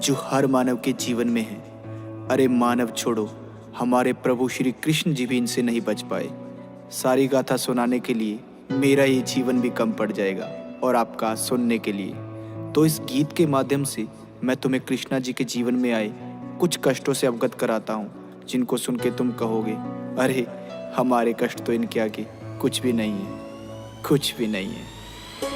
जो हर मानव के जीवन में है। अरे मानव छोड़ो, हमारे प्रभु श्री कृष्ण जी भी इनसे नहीं बच पाए। सारी गाथा सुनाने के लिए मेरा ये जीवन भी कम पड़ जाएगा और आपका सुनने के लिए। तो इस गीत के माध्यम से मैं तुम्हें कृष्णा जी के जीवन में आए कुछ कष्टों से अवगत कराता हूँ, जिनको सुन के तुम कहोगे, अरे हमारे कष्ट तो इनके आगे कुछ भी नहीं है, कुछ भी नहीं है।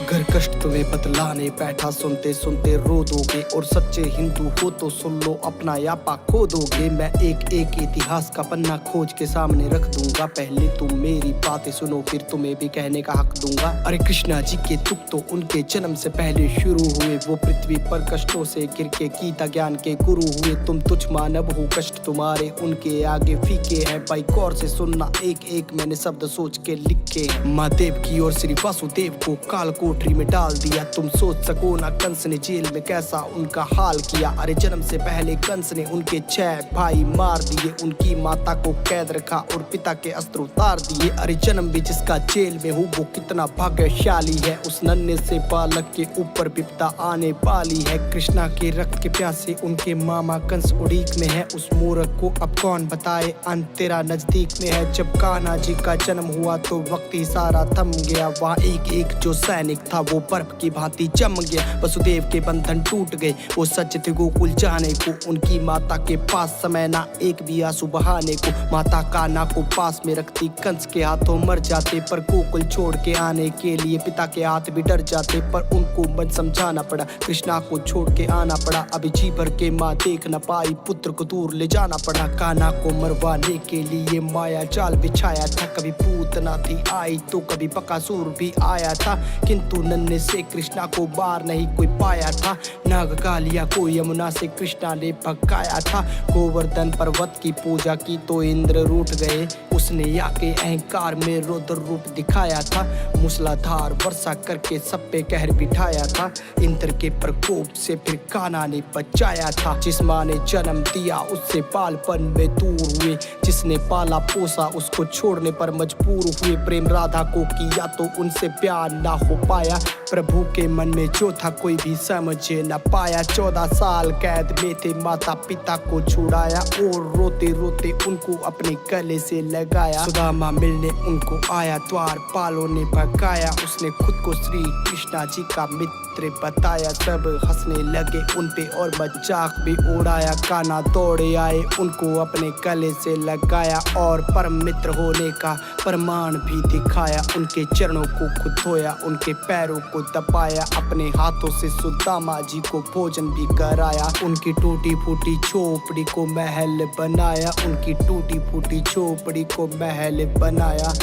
घर कष्ट तुम्हें बतलाने बैठा, सुनते सुनते रो दोगे। और सच्चे हिंदू हो तो सुन लो, अपना यापा खो दोगे। मैं एक एक इतिहास का पन्ना खोज के सामने रख दूंगा। पहले तुम मेरी बातें सुनो, फिर तुम्हें भी कहने का हक दूंगा। अरे कृष्णा जी के दुख तो उनके जन्म से पहले शुरू हुए। वो पृथ्वी पर कष्टों से गिर के गीता ज्ञान के गुरु हुए। तुम तुच्छ मानव हो, कष्ट तुम्हारे उनके आगे फीके हैं। भाई गौर से सुनना, एक एक मैंने शब्द सोच के लिखे हैं। माँ देव की और श्री वासुदेव को काल कोठरी में डाल दिया। तुम सोच सको ना कंस ने जेल में कैसा उनका हाल किया। अरे जन्म से पहले कंस ने उनके 6 भाई मार दिए। उनकी माता को कैद रखा और पिता के अस्त्र उतार दिए। अरे जन्म भी जिसका जेल में हो, वो कितना भाग्यशाली है। उस नन्हे से बालक के ऊपर विपदा आने वाली है। कृष्णा के रक्त के प्यासे उनके मामा कंस उड़ीक में है। उस मूर्ख को अब कौन बताए, अंत तेरा नजदीक में है। जब कान्हा जी का जन्म हुआ तो वक्त ही सारा थम गया। वहाँ एक एक जो सैनिक था वो बर्फ की भांति जम गया। वसुदेव के बंधन टूट गए, वो सच थे गोकुल जाने को। उनकी माता के पास समय ना एक भी आंसू बहाने को। माता कान्हा को पास में रखती, कंस के हाथों मर जाते। पर गोकुल छोड़ के आने के लिए पिता के हाथ भी डर जाते। पर उनको मन समझाना पड़ा, कृष्णा को छोड़ के आना पड़ा। अभी जी भर के माँ देख न पाई, पुत्र को दूर ले जाना पड़ा। कान्हा को मरवाने के लिए माया जाल बिछाया था। कभी पूतना थी आई तो कभी बकासुर भी आया था। किंतु नन्हे से कृष्णा को बार नहीं कोई पाया था। नागकालिया को यमुना से कृष्णा ने भगाया था। गोवर्धन पर्वत की पूजा की तो इंद्र रूठ गए। उसने आके अहंकार में रौद्र रूप दिखाया था। मूसलाधार वर्षा करके सब पे कहर बिठाया था। इंद्र के प्रकोप से फिर कान्हा ने बचाया था। जिस माँ ने जन्म दिया उससे बालपन में दूर हुए। जिसने पाला पोसा उसको छोड़ने पर मजबूर हुए। प्रेम राधा को किया तो उनसे प्यार ना हो पाया। प्रभु के मन में जो था कोई भी समझ न पाया। 14 साल कैद में थे, माता पिता को छुड़ाया। और रोते रोते उनको अपने गले से लगाया। सुदामा मिलने उनको आया, द्वारपालों ने भगाया। उसने खुद को श्री कृष्णा जी का मित्र बताया। सब हंसने लगे उन पे और मजाक भी उड़ाया। कान्हा दौड़े आए, उनको अपने गले से लगाया। और परम मित्र होने का प्रमाण भी दिखाया। उनके चरणों को खुद धोया, उनके पैरों को दबाया। अपने हाथों से सुदामा जी को भोजन भी कराया। उनकी टूटी फूटी झोपड़ी को महल बनाया। उनकी टूटी फूटी झोपड़ी को महल बनाया।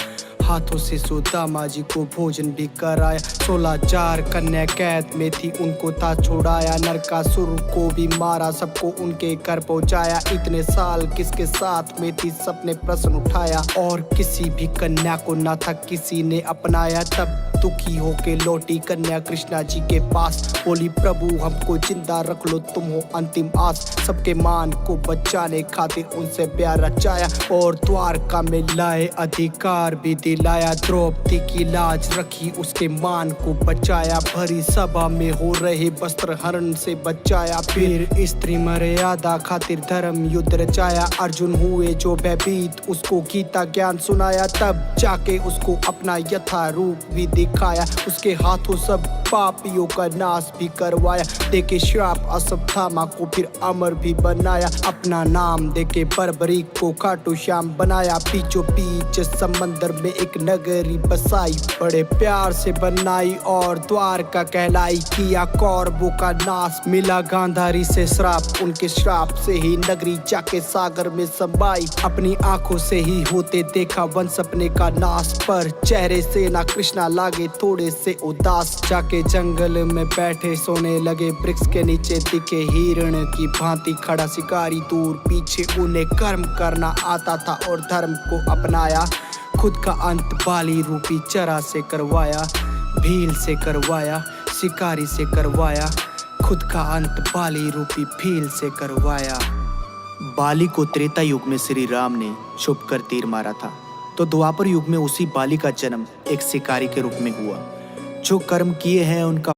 हाथों से सुदामा जी को भोजन भी कराया। 16,000 कन्या कैद में थी, उनको था छुड़ाया। नरकासुर को भी मारा, सबको उनके घर पहुंचाया। इतने साल किसके साथ में थी, सबने प्रश्न उठाया। और किसी भी कन्या को ना था किसी ने अपनाया। तब दुखी होके लौटी कन्या कृष्णा जी के पास। बोली, प्रभु हमको जिंदा रख लो, तुम हो अंतिम आस। सबके मान को बचाने खातिर उनसे प्यार रचाया। और द्वारका में लाए अधिकार भी दिलाया। द्रौपदी की लाज रखी, उसके मान को बचाया। भरी सभा में हो रहे वस्त्र हरण से बचाया। फिर स्त्री मर्यादा खातिर धर्म युद्ध रचाया। अर्जुन हुए जो भयभीत, उसको गीता ज्ञान सुनाया। तब जाके उसको अपना यथा रूप भी दिखाया। उसके हाथों सब पापियों का नाश भी करवाया। देके श्राप अश्वत्थामा को फिर अमर भी बनाया। अपना नाम देके बर्बरीक को खाटू श्याम बनाया। बीचों बीच समंदर में एक नगरी बसाई, बड़े प्यार से बनाई और द्वारका कहलाई। किया कौरवों का नाश, मिला गांधारी से श्राप। उनके श्राप से ही नगरी जाके सागर में समाई। अपनी आंखों से ही होते देखा वंश अपने का नाश। पर चेहरे से ना कृष्णा लागे थोड़े से उदास। जाके जंगल में बैठे सोने लगे, वृक्ष के नीचे दिखे हिरण की भांति खड़ा शिकारी। दूर पीछे उन्हें कर्म करना आता था और धर्म को अपनाया। खुद का अंत बाली रूपी चरा से करवाया। भील से करवाया, शिकारी से करवाया। खुद का अंत बाली रूपी भील से करवाया। बाली को त्रेता युग में श्री राम ने छुप कर तीर मारा था, तो द्वापर युग में उसी बाली का जन्म एक शिकारी के रूप में हुआ। जो कर्म किए हैं उनका